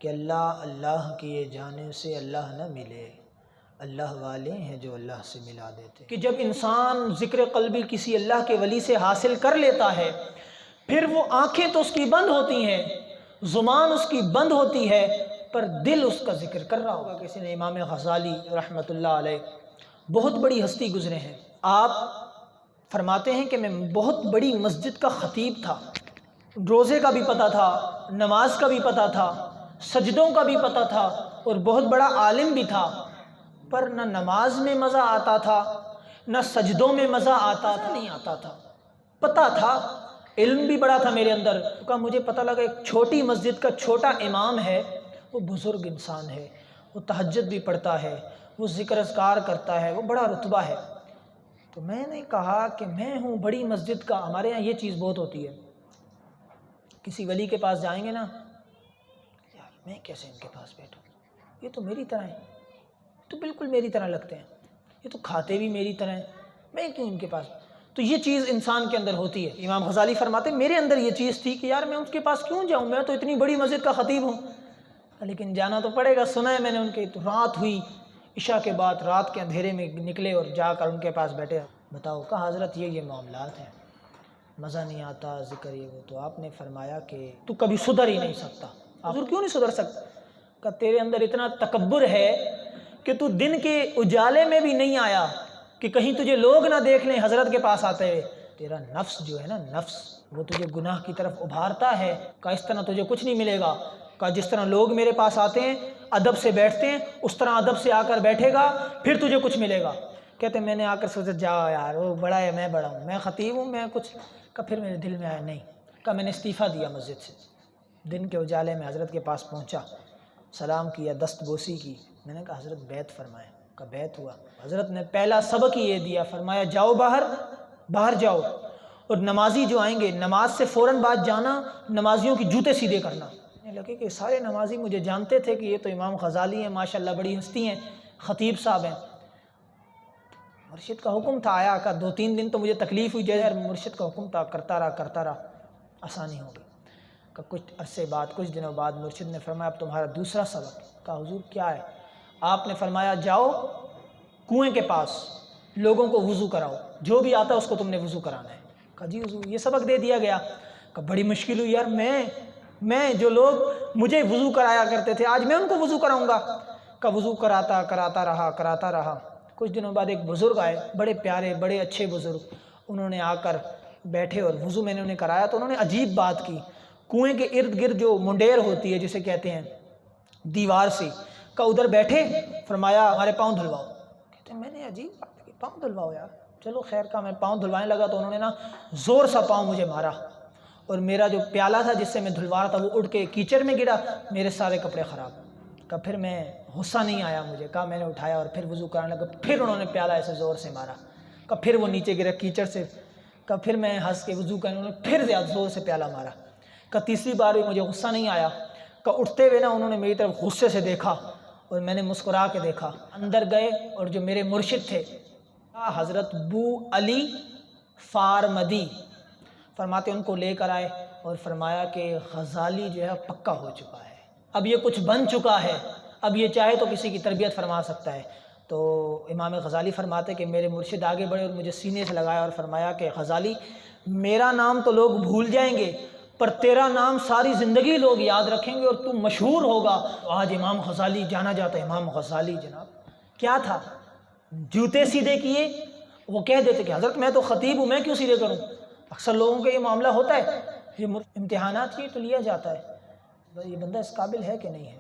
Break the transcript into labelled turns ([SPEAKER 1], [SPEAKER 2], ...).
[SPEAKER 1] کہ اللہ کی جانب سے اللہ نہ ملے، اللہ والے ہیں جو اللہ سے ملا دیتے۔ کہ جب انسان ذکر قلبی کسی اللہ کے ولی سے حاصل کر لیتا ہے، پھر وہ آنکھیں تو اس کی بند ہوتی ہیں، زبان اس کی بند ہوتی ہے، پر دل اس کا ذکر کر رہا ہوگا۔ کسی نے امام غزالی رحمۃ اللہ علیہ بہت بڑی ہستی گزرے ہیں، آپ فرماتے ہیں کہ میں بہت بڑی مسجد کا خطیب تھا، روزے کا بھی پتہ تھا، نماز کا بھی پتہ تھا، سجدوں کا بھی پتہ تھا، اور بہت بڑا عالم بھی تھا، پر نہ نماز میں مزہ آتا تھا نہ سجدوں میں مزہ آتا تھا، نہیں آتا تھا۔ پتہ تھا، علم بھی بڑا تھا میرے اندر، کہا مجھے پتہ لگا ایک چھوٹی مسجد کا چھوٹا امام ہے، وہ بزرگ انسان ہے، وہ تہجد بھی پڑھتا ہے، وہ ذکر اذکار کرتا ہے، وہ بڑا رتبہ ہے۔ تو میں نے کہا کہ میں ہوں بڑی مسجد کا، ہمارے یہاں یہ چیز بہت ہوتی ہے، کسی ولی کے پاس جائیں گے نا، یار میں کیسے ان کے پاس بیٹھوں، یہ تو میری طرح ہیں، تو بالکل میری طرح لگتے ہیں، یہ تو کھاتے بھی میری طرح ہیں، میں کیوں ان کے پاس؟ تو یہ چیز انسان کے اندر ہوتی ہے۔ امام غزالی فرماتے ہیں میرے اندر یہ چیز تھی کہ یار میں ان کے پاس کیوں جاؤں، میں تو اتنی بڑی مسجد کا خطیب ہوں، لیکن جانا تو پڑے گا۔ سنا ہے میں نے ان کے، تو رات ہوئی، عشاء کے بعد رات کے اندھیرے میں نکلے اور جا کر ان کے پاس بیٹھے، بتاؤ کہا حضرت یہ معاملات ہیں، مزہ نہیں آتا ذکر یہ وہ۔ تو آپ نے فرمایا کہ تو کبھی سدھر ہی نہیں سکتا۔ حضور کیوں نہیں سدھر سکتا؟ کہ تیرے اندر اتنا تکبر ہے کہ تو دن کے اجالے میں بھی نہیں آیا کہ کہیں تجھے لوگ نہ دیکھ لیں حضرت کے پاس آتے ہوئے۔ تیرا نفس جو ہے نا، نفس وہ تجھے گناہ کی طرف ابھارتا ہے، کہ اس طرح تجھے کچھ نہیں ملے گا، کہ جس طرح لوگ میرے پاس آتے ہیں ادب سے بیٹھتے ہیں، اس طرح ادب سے آ کر بیٹھے گا، پھر تجھے کچھ ملے گا۔ کہتے میں نے آ کر سوچا جاؤ یار وہ بڑا ہے میں بڑا ہوں، میں خطیب ہوں، میں کچھ کہ پھر میرے دل میں آیا نہیں، کہ میں نے استعفیٰ دیا مسجد سے۔ دن کے اجالے میں حضرت کے پاس پہنچا، سلام کیا، دست بوسی کی، میں نے کہا حضرت بیعت فرمائیں، کہ بیعت ہوا۔ حضرت نے پہلا سبق ہی یہ دیا، فرمایا جاؤ باہر جاؤ، اور نمازی جو آئیں گے نماز سے فوراً بعد جانا، نمازیوں کی جوتے سیدھے کرنا۔ لگے کہ سارے نمازی مجھے جانتے تھے کہ یہ تو امام غزالی ہیں، ماشاءاللہ بڑی ہستی ہیں، خطیب صاحب ہیں۔ مرشد کا حکم تھا، آیا کہ 2-3 دن تو مجھے تکلیف ہوئی، جیسے مرشد کا حکم تھا، کرتا رہا، آسانی ہو گئی۔ کہ کچھ عرصے بعد، کچھ دنوں بعد مرشد نے فرمایا اب تمہارا دوسرا سبق۔ کہا حضور کیا ہے؟ آپ نے فرمایا جاؤ کنویں کے پاس، لوگوں کو وضو کراؤ، جو بھی آتا ہے اس کو تم نے وضو کرانا ہے۔ کہا جی حضور، یہ سبق دے دیا گیا۔ کہ بڑی مشکل ہوئی یار، میں جو لوگ مجھے وضو کرایا کرتے تھے آج میں ان کو وضو کراؤں گا۔ کہ وضو کراتا رہا۔ کچھ دنوں بعد ایک بزرگ آئے، بڑے پیارے بڑے اچھے بزرگ، انہوں نے آ کر بیٹھے اور وضو میں نے انہیں کرایا، تو انہوں نے عجیب بات کی، کنویں کے ارد گرد جو منڈیر ہوتی ہے جسے کہتے ہیں دیوار سے، کہ ادھر بیٹھے، فرمایا ہمارے پاؤں دھلواؤ۔ کہتے ہیں میں نے عجیب بات کی، پاؤں دھلواؤ یار، چلو خیر کا میں پاؤں دھلوانے لگا تو انہوں نے نا زور سا پاؤں مجھے مارا، اور میرا جو پیالہ تھا جس سے میں دھلوا رہا تھا وہ اڑ کے کیچڑ میں گرا، میرے سارے کپڑے خراب۔ کہ پھر میں غصہ نہیں آیا مجھے، کہا میں نے اٹھایا اور پھر وضو کرانے لگا، پھر انہوں نے پیالہ ایسے زور سے مارا، کہ پھر وہ نیچے گرا کیچڑ سے، کہ پھر میں ہنس کے وضو کرنے، انہوں نے پھر زیادہ زور سے پیالہ مارا۔ کہ تیسری بار بھی مجھے غصہ نہیں آیا، کہ اٹھتے ہوئے نا انہوں نے میری طرف غصے سے دیکھا اور میں نے مسکرا کے دیکھا، اندر گئے اور جو میرے مرشد تھے حضرت بو علی فارمدی، فرماتے ان کو لے کر آئے اور فرمایا کہ غزالی جو ہے پکا ہو چکا ہے، اب یہ کچھ بن چکا ہے، اب یہ چاہے تو کسی کی تربیت فرما سکتا ہے۔ تو امام غزالی فرماتے کہ میرے مرشد آگے بڑھے اور مجھے سینے سے لگایا اور فرمایا کہ غزالی میرا نام تو لوگ بھول جائیں گے، پر تیرا نام ساری زندگی لوگ یاد رکھیں گے اور تو مشہور ہوگا۔ تو آج امام غزالی جانا جاتا ہے، امام غزالی جناب کیا تھا، جوتے سیدھے کیے، وہ کہہ دیتے کہ حضرت میں تو خطیب ہوں، میں کیوں سیدھے کروں؟ اکثر لوگوں کا یہ معاملہ ہوتا ہے، یہ امتحانات کی تو لیا جاتا ہے، یہ بندہ اس قابل ہے کہ نہیں ہے۔